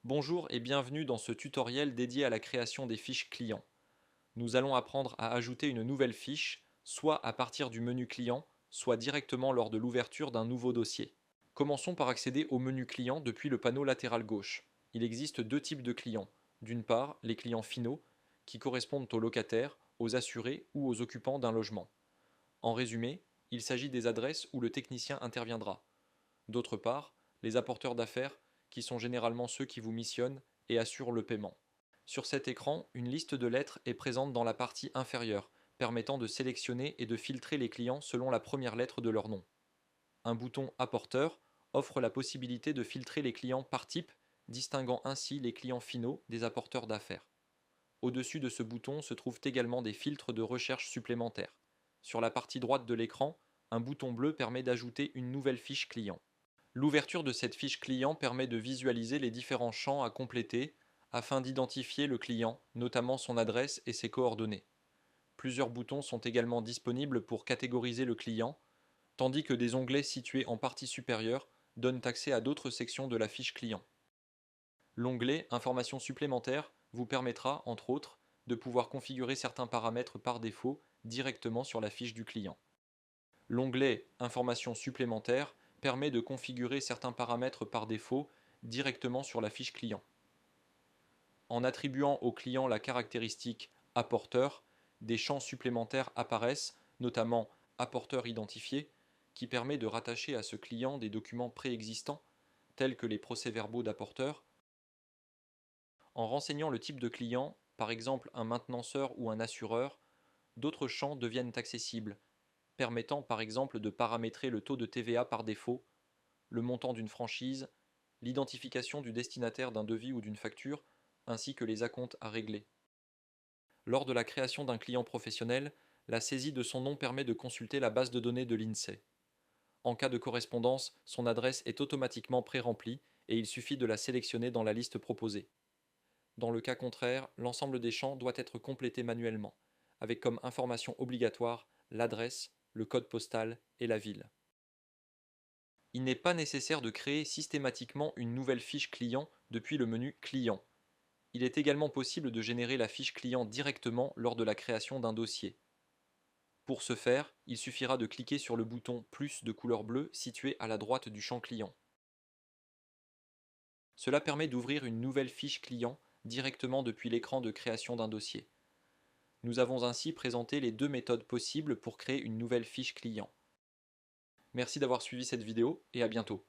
Bonjour et bienvenue dans ce tutoriel dédié à la création des fiches clients. Nous allons apprendre à ajouter une nouvelle fiche, soit à partir du menu client, soit directement lors de l'ouverture d'un nouveau dossier. Commençons par accéder au menu client depuis le panneau latéral gauche. Il existe deux types de clients. D'une part, les clients finaux, qui correspondent aux locataires, aux assurés ou aux occupants d'un logement. En résumé, il s'agit des adresses où le technicien interviendra. D'autre part, les apporteurs d'affaires, qui sont généralement ceux qui vous missionnent et assurent le paiement. Sur cet écran, une liste de lettres est présente dans la partie inférieure, permettant de sélectionner et de filtrer les clients selon la première lettre de leur nom. Un bouton Apporteur offre la possibilité de filtrer les clients par type, distinguant ainsi les clients finaux des apporteurs d'affaires. Au-dessus de ce bouton se trouvent également des filtres de recherche supplémentaires. Sur la partie droite de l'écran, un bouton bleu permet d'ajouter une nouvelle fiche client. L'ouverture de cette fiche client permet de visualiser les différents champs à compléter afin d'identifier le client, notamment son adresse et ses coordonnées. Plusieurs boutons sont également disponibles pour catégoriser le client, tandis que des onglets situés en partie supérieure donnent accès à d'autres sections de la fiche client. L'onglet Informations supplémentaires vous permettra, entre autres, de pouvoir configurer certains paramètres par défaut directement sur la fiche du client. L'onglet Informations supplémentaires permet de configurer certains paramètres par défaut directement sur la fiche client. En attribuant au client la caractéristique apporteur, des champs supplémentaires apparaissent, notamment apporteur identifié, qui permet de rattacher à ce client des documents préexistants, tels que les procès-verbaux d'apporteur. En renseignant le type de client, par exemple un maintenanceur ou un assureur, d'autres champs deviennent accessibles, permettant par exemple de paramétrer le taux de TVA par défaut, le montant d'une franchise, l'identification du destinataire d'un devis ou d'une facture, ainsi que les acomptes à régler. Lors de la création d'un client professionnel, la saisie de son nom permet de consulter la base de données de l'INSEE. En cas de correspondance, son adresse est automatiquement pré-remplie et il suffit de la sélectionner dans la liste proposée. Dans le cas contraire, l'ensemble des champs doit être complété manuellement, avec comme information obligatoire l'adresse, le code postal et la ville. Il n'est pas nécessaire de créer systématiquement une nouvelle fiche client depuis le menu Client. Il est également possible de générer la fiche client directement lors de la création d'un dossier. Pour ce faire, il suffira de cliquer sur le bouton plus de couleur bleue situé à la droite du champ client. Cela permet d'ouvrir une nouvelle fiche client directement depuis l'écran de création d'un dossier. Nous avons ainsi présenté les deux méthodes possibles pour créer une nouvelle fiche client. Merci d'avoir suivi cette vidéo et à bientôt.